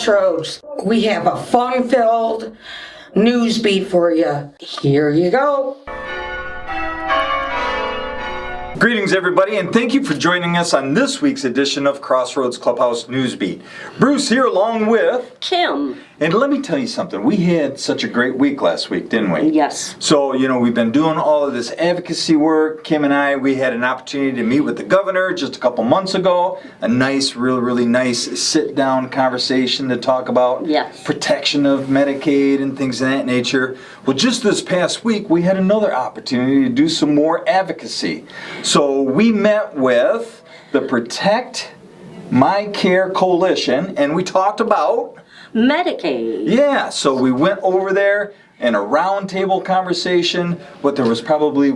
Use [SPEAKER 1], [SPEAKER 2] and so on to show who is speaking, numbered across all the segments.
[SPEAKER 1] Crossroads. We have a fun-filled Newsbeat for you. Here you go.
[SPEAKER 2] Greetings, everybody, and thank you for joining us on this week's edition of Crossroads Clubhouse Newsbeat. Bruce here along with
[SPEAKER 3] Kim.
[SPEAKER 2] And let me tell you something. We had such a great week last week, didn't we?
[SPEAKER 3] Yes.
[SPEAKER 2] So, we've been doing all of this advocacy work. Kim and I, we had an opportunity to meet with the governor just a couple months ago. A nice, really nice sit-down conversation to talk about protection of Medicaid and things of that nature. Well, just this past week, we had another opportunity to do some more advocacy. So we met with the Protect My Care Coalition, and we talked about
[SPEAKER 3] Medicaid.
[SPEAKER 2] Yeah, so we went over there in a roundtable conversation, but there was probably,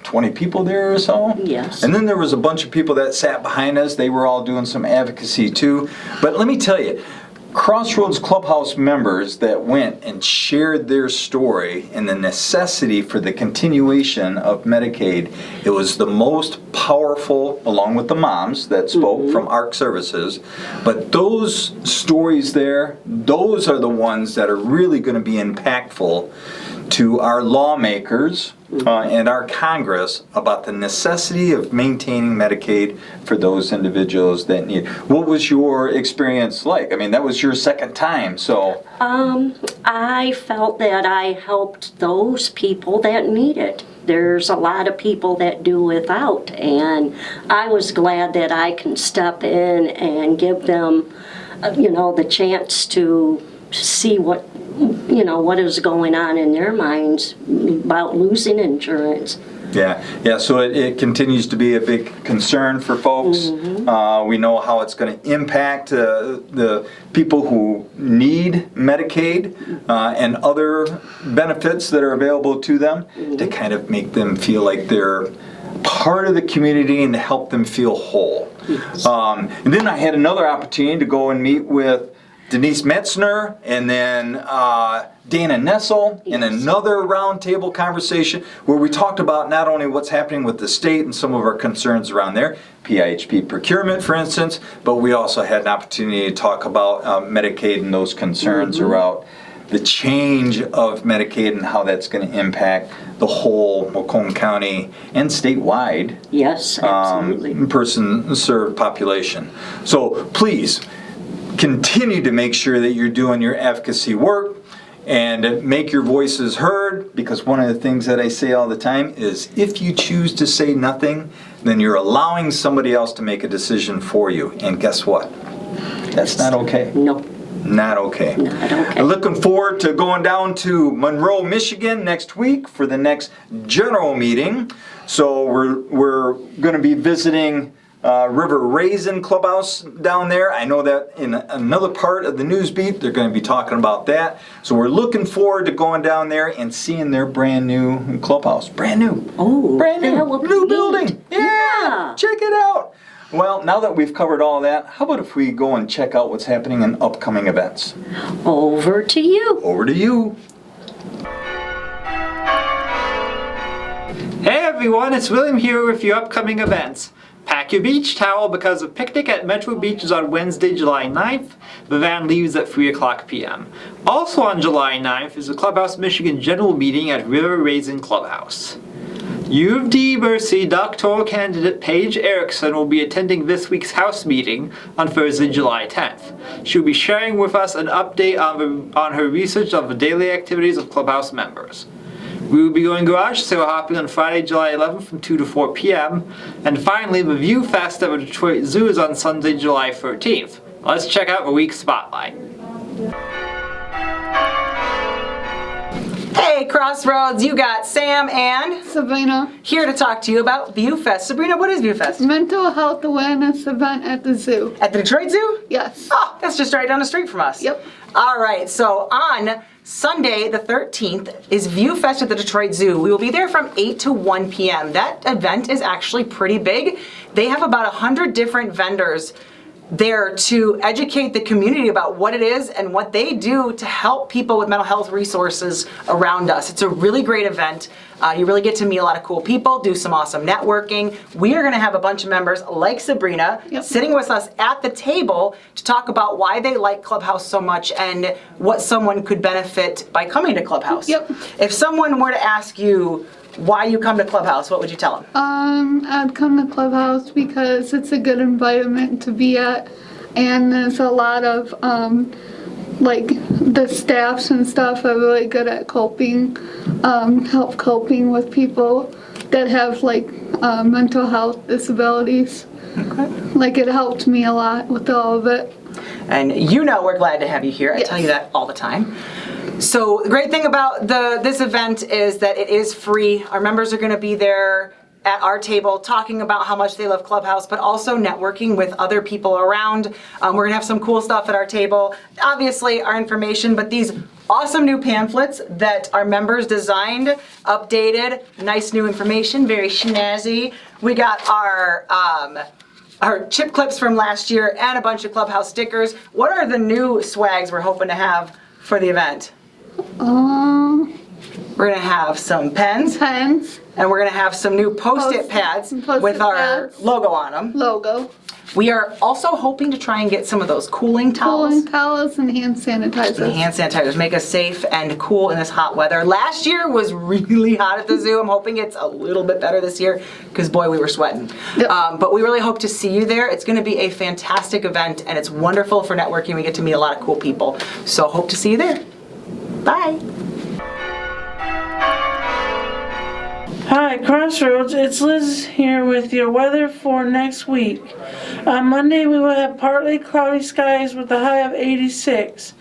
[SPEAKER 2] 20 people there or so?
[SPEAKER 3] Yes.
[SPEAKER 2] And then there was a bunch of people that sat behind us. They were all doing some advocacy too. But let me tell you, Crossroads Clubhouse members that went and shared their story and the necessity for the continuation of Medicaid, it was the most powerful, along with the moms that spoke from ARC Services. But those stories there, those are the ones that are really going to be impactful to our lawmakers and our Congress about the necessity of maintaining Medicaid for those individuals that need. What was your experience like? I mean, that was your second time, so.
[SPEAKER 3] I felt that I helped those people that need it. There's a lot of people that do without, and I was glad that I can step in and give them, the chance to see what is going on in their minds about losing insurance.
[SPEAKER 2] Yeah. So it continues to be a big concern for folks. We know how it's going to impact the people who need Medicaid and other benefits that are available to them to kind of make them feel like they're part of the community and to help them feel whole.
[SPEAKER 3] Yes.
[SPEAKER 2] And then I had another opportunity to go and meet with Denise Metzner and then Dana Nessel in another roundtable conversation where we talked about not only what's happening with the state and some of our concerns around there, PIHP procurement, for instance, but we also had an opportunity to talk about Medicaid and those concerns around the change of Medicaid and how that's going to impact the whole Macomb County and statewide person-served population. So please, continue to make sure that you're doing your advocacy work and make your voices heard, because one of the things that I say all the time is if you choose to say nothing, then you're allowing somebody else to make a decision for you. And guess what? That's not okay.
[SPEAKER 3] No.
[SPEAKER 2] Not okay.
[SPEAKER 3] Not okay.
[SPEAKER 2] I'm looking forward to going down to Monroe, Michigan next week for the next general meeting. So we're going to be visiting River Raisin Clubhouse down there. I know that in another part of the Newsbeat, they're going to be talking about that. So we're looking forward to going down there and seeing their brand new clubhouse. Brand new.
[SPEAKER 3] Oh,
[SPEAKER 2] brand new. New building.
[SPEAKER 3] Yeah.
[SPEAKER 2] Check it out. Well, now that we've covered all that, how about if we go and check out what's happening in upcoming events?
[SPEAKER 3] Over to you.
[SPEAKER 2] Over to you.
[SPEAKER 4] Hey everyone, it's William here with your upcoming events. Pack your beach towel because the picnic at Metro Beach is on Wednesday, July 9th. The van leaves at 3 o'clock p.m. Also on July 9th is the Clubhouse Michigan General Meeting at River Raisin Clubhouse. U of D Mercy doctoral candidate Paige Erickson will be attending this week's House meeting on Thursday, July 10th. She'll be sharing with us an update on her research of the daily activities of Clubhouse members. We will be going garage sale hopping on Friday, July 11th from 2 to 4 p.m. And finally, the View Fest at the Detroit Zoo is on Sunday, July 13th. Let's check out the week's spotlight.
[SPEAKER 5] Hey Crossroads, you got Sam and
[SPEAKER 6] Sabrina
[SPEAKER 5] here to talk to you about ViewFest. Sabrina, what is ViewFest?
[SPEAKER 6] Mental health awareness event at the zoo.
[SPEAKER 5] At the Detroit Zoo?
[SPEAKER 6] Yes.
[SPEAKER 5] Oh, that's just right down the street from us.
[SPEAKER 6] Yep.
[SPEAKER 5] All right, so on Sunday the 13th is ViewFest at the Detroit Zoo. We will be there from 8 to 1 p.m. That event is actually pretty big. They have about 100 different vendors there to educate the community about what it is and what they do to help people with mental health resources around us. It's a really great event. You really get to meet a lot of cool people, do some awesome networking. We are going to have a bunch of members like Sabrina sitting with us at the table to talk about why they like Clubhouse so much and what someone could benefit by coming to Clubhouse.
[SPEAKER 6] Yep.
[SPEAKER 5] If someone were to ask you why you come to Clubhouse, what would you tell them?
[SPEAKER 6] I'd come to Clubhouse because it's a good environment to be at, and there's a lot of, like, the staffs and stuff are really good at coping with people that have, like, mental health disabilities.
[SPEAKER 5] Okay.
[SPEAKER 6] Like, it helped me a lot with all of it.
[SPEAKER 5] And you know we're glad to have you here. I tell you that all the time. So the great thing about this event is that it is free. Our members are going to be there at our table talking about how much they love Clubhouse, but also networking with other people around. We're going to have some cool stuff at our table. Obviously, our information, but these awesome new pamphlets that our members designed, updated, nice new information, very snazzy. We got our chip clips from last year and a bunch of Clubhouse stickers. What are the new swags we're hoping to have for the event? We're gonna have some pens, and we're gonna have some new Post-it pads with our logo on them. We are also hoping to try and get some of those cooling towels.
[SPEAKER 6] Cooling towels and hand sanitizers.
[SPEAKER 5] And hand sanitizers make us safe and cool in this hot weather. Last year was really hot at the zoo. I'm hoping it's a little bit better this year because boy, we were sweating.
[SPEAKER 6] Yep.
[SPEAKER 5] But we really hope to see you there. It's going to be a fantastic event and it's wonderful for networking. We get to meet a lot of cool people. So hope to see you there. Bye.
[SPEAKER 7] Hi, Crossroads. It's Liz here with your weather for next week. On Monday, we will have partly cloudy skies with a high of 86.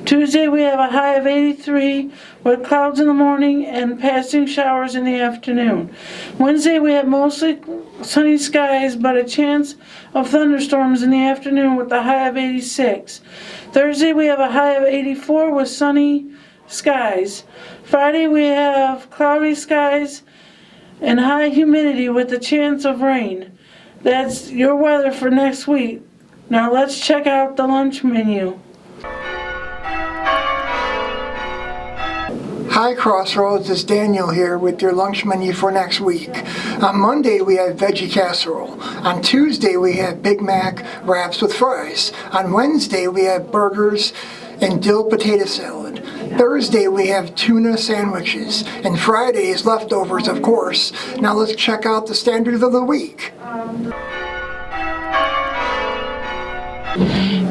[SPEAKER 7] Tuesday, we have a high of 83 with clouds in the morning and passing showers in the afternoon. Wednesday, we have mostly sunny skies but a chance of thunderstorms in the afternoon with a high of 86. Thursday, we have a high of 84 with sunny skies. Friday, we have cloudy skies and high humidity with a chance of rain. That's your weather for next week. Now let's check out the lunch menu.
[SPEAKER 8] Hi Crossroads, it's Daniel here with your lunch menu for next week. On Monday we have veggie casserole. On Tuesday we have Big Mac wraps with fries. On Wednesday we have burgers and dill potato salad. Thursday we have tuna sandwiches. And Friday is leftovers, of course. Now let's check out the standard of the week.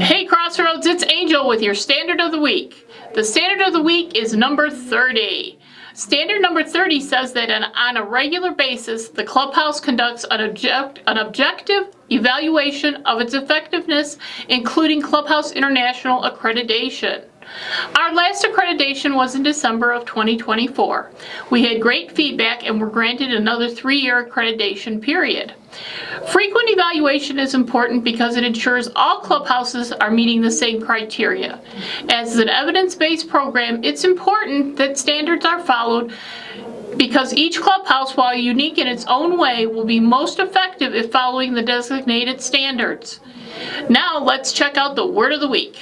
[SPEAKER 9] Hey Crossroads, it's Angel with your Standard of the Week. The Standard of the Week is number 30. Standard number 30 says that on a regular basis, the Clubhouse conducts an objective evaluation of its effectiveness, including Clubhouse International accreditation. Our last accreditation was in December of 2024. We had great feedback and were granted another 3-year accreditation period. Frequent evaluation is important because it ensures all clubhouses are meeting the same criteria. As an evidence-based program, it's important that standards are followed because each clubhouse, while unique in its own way, will be most effective if following the designated standards. Now let's check out the word of the week.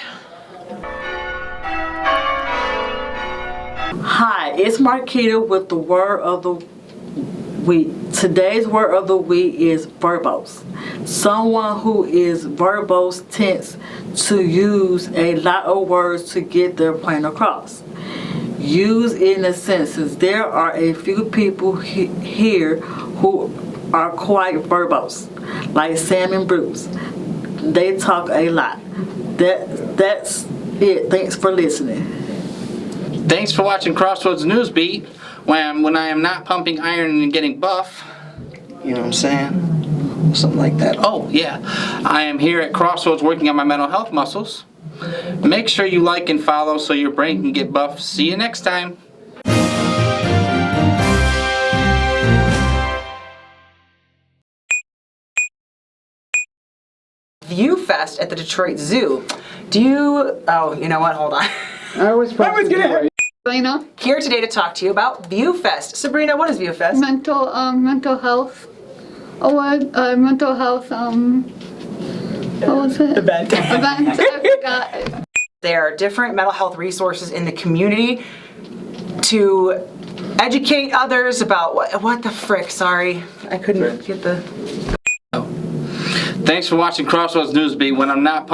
[SPEAKER 10] Hi, it's Marquita with the word of the week. Today's word of the week is verbose. Someone who is verbose tends to use a lot of words to get their point across. Use in a sentence. There are a few people here who are quite verbose, like Sam and Bruce. They talk a lot. That's it. Thanks for listening.
[SPEAKER 11] Thanks for watching Crossroads Newsbeat. When I am not pumping iron and getting buff, you know what I'm saying? Something like that. Oh, yeah. I am here at Crossroads working on my mental health muscles. Make sure you like and follow so your brain can get buff. See you next time.
[SPEAKER 5] View Fest at the Detroit Zoo. Do you, oh, you know what, hold on.
[SPEAKER 8] I was
[SPEAKER 5] gonna
[SPEAKER 6] Sabrina?
[SPEAKER 5] Here today to talk to you about View Fest. Sabrina, what is View Fest?
[SPEAKER 6] Mental health. Mental health, what was it?
[SPEAKER 5] Event.
[SPEAKER 6] I forgot.
[SPEAKER 5] There are different mental health resources in the community to educate others about what the frick, sorry. I couldn't get the...
[SPEAKER 11] Thanks for watching Crossroads Newsbeat when I'm not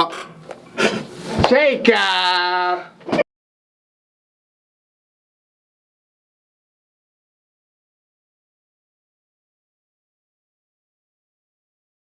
[SPEAKER 12] Jacob!